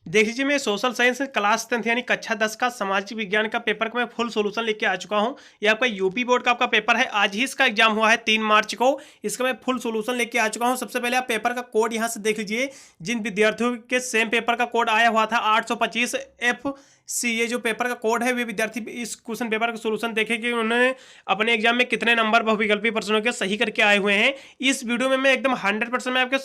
देख लीजिए, मैं सोशल साइंस क्लास 10th यानी कक्षा 10 का सामाजिक विज्ञान का पेपर का मैं फुल सॉल्यूशन लेके आ चुका हूं। ये आपका यूपी बोर्ड का आपका पेपर है। आज ही इसका एग्जाम हुआ है 3 मार्च को। इसका मैं फुल सॉल्यूशन लेके आ चुका हूं। सबसे पहले आप पेपर का कोड यहां से देख लीजिए। जिन विद्यार्थियों के सेम पेपर का कोड आया हुआ था 825FC, ये जो पेपर का कोड है, वे विद्यार्थी इस क्वेश्चन पेपर का सोल्यूशन देखे कि उन्होंने अपने एग्जाम में कितने नंबर बहुविकल्पी प्रश्नों के सही करके आए हुए हैं। इस वीडियो में मैं एकदम 100% में आपके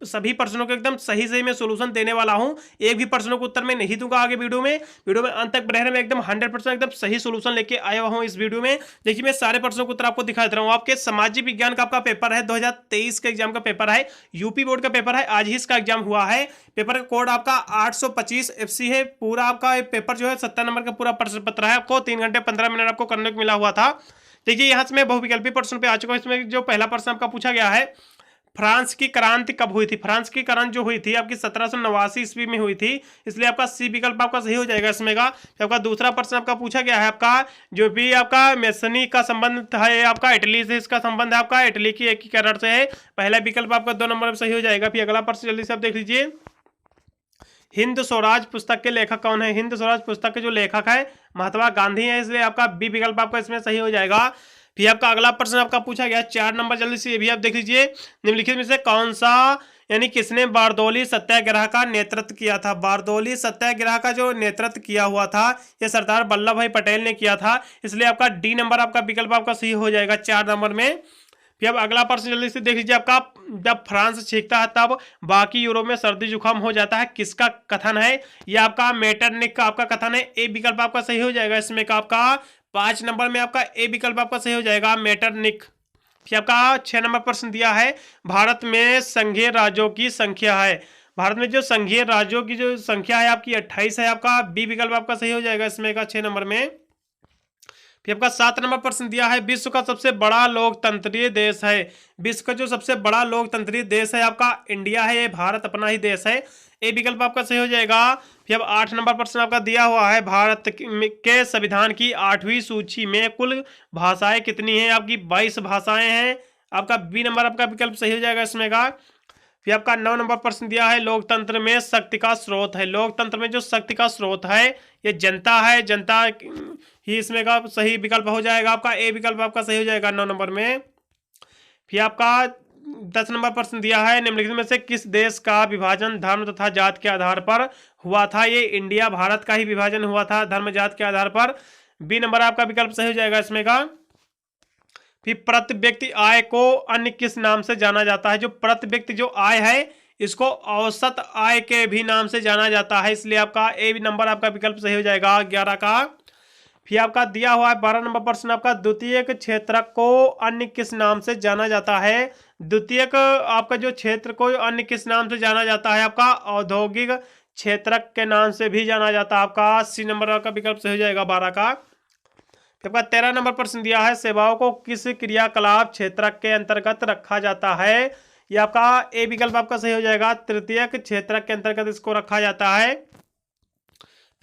सभी प्रश्नों के एकदम सही सही मैं सोल्यूशन देने वाला हूं। एक भी प्रश्नों को उत्तर मैं नहीं दूंगा आगे वीडियो में अंत तक बने रहना। मैं एकदम 100% एकदम सही सोल्यूशन लेके आया हुआ हूं इस वीडियो में। देखिए, मैं सारे प्रश्नों को उत्तर आपको दिखा दे रहा हूं। आपके सामाजिक विज्ञान का आपका पेपर है, 2023 का एग्जाम का पेपर है, यूपी बोर्ड का पेपर है। आज ही इसका एग्जाम हुआ है। पेपर का कोड आपका 825FC है। पूरा आपका पेपर जो है 70 नंबर का पूरा प्रश्न पत्र है। आपको 3 घंटे 15 मिनट आपको करने को मिला हुआ था। देखिए, यहां से मैं बहुविकल्पी प्रश्न पे आ चुका हूं। इसमें जो पहला प्रश्न आपका पूछा गया है, फ्रांस की क्रांति कब हुई थी? फ्रांस की क्रांति जो हुई थी आपकी 1789 ईस्वी में हुई थी, इसलिए आपका सी विकल्प आपका सही हो जाएगा इसमें का। आपका दूसरा प्रश्न आपका पूछा गया है, आपका जो भी आपका मेसनी का संबंध है, आपका इटली से इसका संबंध है, आपका इटली की एकीकरण से है। पहला विकल्प आपका 2 नंबर में सही हो जाएगा। फिर अगला प्रश्न जल्दी से आप देख लीजिए। हिंद स्वराज पुस्तक के लेखक कौन है? हिंद स्वराज पुस्तक के जो लेखक है महात्मा गांधी है, इसलिए आपका बी विकल्प आपका इसमें सही हो जाएगा। फिर आपका अगला प्रश्न आपका पूछा गया 4 नंबर, जल्दी से ये भी आप देख लीजिए। निम्नलिखित में से कौन सा यानी किसने बारदौली सत्याग्रह का नेतृत्व किया था? बारदौली सत्याग्रह का जो नेतृत्व किया हुआ था, यह सरदार वल्लभ भाई पटेल ने किया था। इसलिए आपका डी नंबर आपका विकल्प आपका सही हो जाएगा 4 नंबर में। फिर अब अगला प्रश्न जल्दी से देख लीजिए। आपका जब फ्रांस छींकता है तब बाकी यूरोप में सर्दी जुकाम हो जाता है, किसका कथन है? यह आपका मेटरनिक का आपका कथन है। ए विकल्प आपका सही हो जाएगा इसमें का। आपका 5 नंबर में आपका ए विकल्प आपका सही हो जाएगा, मेटरनिक। फिर आपका 6 नंबर प्रश्न दिया है, भारत में संघीय राज्यों की संख्या है। भारत में जो संघीय राज्यों की जो संख्या है आपकी 28 है। आपका बी विकल्प आपका सही हो जाएगा इसमें का 6 नंबर में। फिर आपका 7 नंबर प्रश्न दिया है, विश्व का सबसे बड़ा लोकतंत्रीय देश है। विश्व का जो सबसे बड़ा लोकतंत्रीय देश है आपका इंडिया है, ये भारत अपना ही देश है। ए विकल्प आपका सही हो जाएगा। फिर अब 8 नंबर प्रश्न आपका दिया हुआ है, भारत के संविधान की 8वीं सूची में कुल भाषाएं कितनी हैं? आपकी 22 भाषाएं हैं। आपका बी नंबर आपका विकल्प सही हो जाएगा इसमें का। फिर आपका 9 नंबर प्रश्न दिया है, लोकतंत्र में शक्ति का स्रोत है। लोकतंत्र में जो शक्ति का स्रोत है ये जनता है, जनता ही इसमें का सही विकल्प हो जाएगा। आपका ए विकल्प आपका सही हो जाएगा 9 नंबर में। फिर आपका 10 नंबर प्रश्न दिया है, निम्नलिखित में से किस देश का विभाजन धर्म तथा जात के आधार पर हुआ था? ये इंडिया भारत का ही विभाजन हुआ था धर्म जात के आधार पर। बी नंबर आपका विकल्प सही हो जाएगा इसमें का। फिर प्रति व्यक्ति आय को अन्य किस नाम से जाना जाता है? जो प्रति व्यक्ति जो आय है इसको औसत आय के भी नाम से जाना जाता है, इसलिए आपका ए नंबर आपका विकल्प सही हो जाएगा 11 का। फिर आपका दिया हुआ है 12 नंबर प्रश्न आपका, द्वितीयक क्षेत्र को अन्य किस नाम से जाना जाता है? द्वितीयक आपका जो क्षेत्र को अन्य किस नाम से जाना जाता है? आपका औद्योगिक क्षेत्र के नाम से भी जाना जाता है। आपका सी नंबर आपका विकल्प सही हो जाएगा 12 का। आपका 13 नंबर प्रश्न दिया है, सेवाओं को किस क्रियाकलाप क्षेत्र के अंतर्गत रखा जाता है? ये आपका ए विकल्प आपका सही हो जाएगा, तृतीयक क्षेत्र के अंतर्गत इसको रखा जाता है।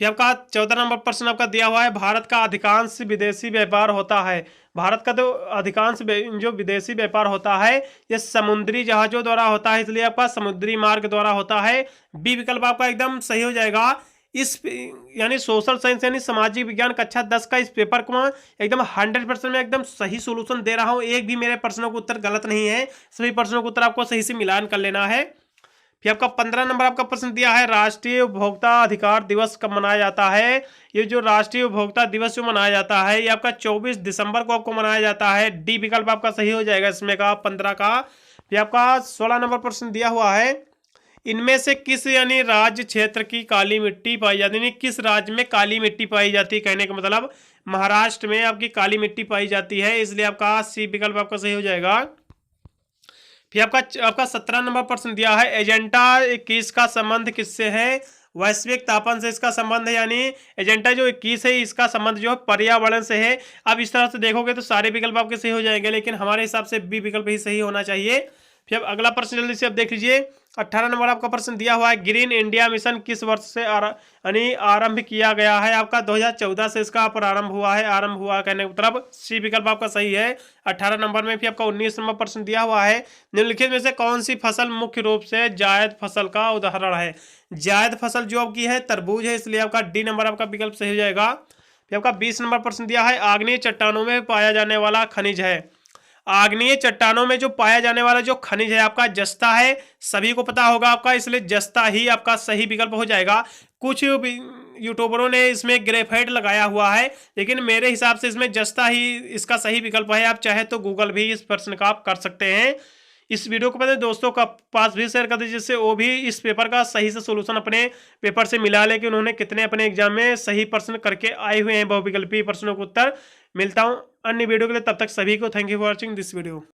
फिर आपका 14 नंबर प्रश्न आपका दिया हुआ है, भारत का अधिकांश विदेशी व्यापार होता है। भारत का तो अधिकांश जो विदेशी व्यापार होता है ये समुद्री जहाजों द्वारा होता है, इसलिए आपका समुद्री मार्ग द्वारा होता है। बी विकल्प आपका एकदम सही हो जाएगा। इस यानी सोशल साइंस यानी सामाजिक विज्ञान कक्षा 10 का इस पेपर को मैं एकदम 100% में एकदम सही सोल्यूशन दे रहा हूं। एक भी मेरे प्रश्नों का उत्तर गलत नहीं है, सभी प्रश्नों का उत्तर आपको सही से मिलान कर लेना है। फिर आपका 15 नंबर आपका प्रश्न दिया है, राष्ट्रीय उपभोक्ता अधिकार दिवस कब मनाया जाता है? ये जो राष्ट्रीय उपभोक्ता दिवस जो मनाया जाता है ये आपका 24 दिसंबर को आपको मनाया जाता है। डी विकल्प आपका सही हो जाएगा इसमें का 15 का। फिर आपका 16 नंबर प्रश्न दिया हुआ है, इनमें से किस यानी राज्य क्षेत्र की काली मिट्टी पाई जाती है? यानी किस राज्य में काली मिट्टी पाई जाती है? कहने का मतलब महाराष्ट्र में आपकी काली मिट्टी पाई जाती है, इसलिए आपका सी विकल्प आपका सही हो जाएगा। फिर आपका 17 नंबर प्रश्न दिया है, एजेंडा 21 का संबंध किससे है? वैश्विक तापन से इसका संबंध है, यानी एजेंडा जो 21 है इसका संबंध जो है पर्यावरण से है। अब इस तरह से देखोगे तो सारे विकल्प आपके सही हो जाएंगे, लेकिन हमारे हिसाब से बी विकल्प ही सही होना चाहिए। फिर अब अगला प्रश्न जल्दी से अब देख लीजिए। 18 नंबर आपका प्रश्न दिया हुआ है, ग्रीन इंडिया मिशन किस वर्ष से यानी आरंभ किया गया है? आपका 2014 से इसका प्रारंभ हुआ है, आरंभ हुआ कहने का मतलब सी विकल्प आपका सही है 18 नंबर में। फिर आपका 19 नंबर प्रश्न दिया हुआ है, निम्नलिखित में से कौन सी फसल मुख्य रूप से जायद फसल का उदाहरण है? जायद फसल जो आपकी है तरबूज है, इसलिए आपका डी नंबर आपका विकल्प सही हो जाएगा। फिर आपका 20 नंबर प्रश्न दिया है, आग्नेय चट्टानों में पाया जाने वाला खनिज है। आग्नेय चट्टानों में जो पाया जाने वाला जो खनिज है आपका जस्ता है, सभी को पता होगा आपका, इसलिए जस्ता ही आपका सही विकल्प हो जाएगा। कुछ यूट्यूबरों ने इसमें ग्रेफाइट लगाया हुआ है, लेकिन मेरे हिसाब से इसमें जस्ता ही इसका सही विकल्प है। आप चाहे तो गूगल भी इस प्रश्न का आप कर सकते हैं। इस वीडियो को अपने दोस्तों का पास भी शेयर कर दीजिए, जिससे वो भी इस पेपर का सही से सोल्यूशन अपने पेपर से मिला ले कि उन्होंने कितने अपने एग्जाम में सही प्रश्न करके आए हुए हैं बहुविकल्पी प्रश्नों के उत्तर। मिलता हूं अन्य वीडियो के लिए, तब तक सभी को thank you for watching this video.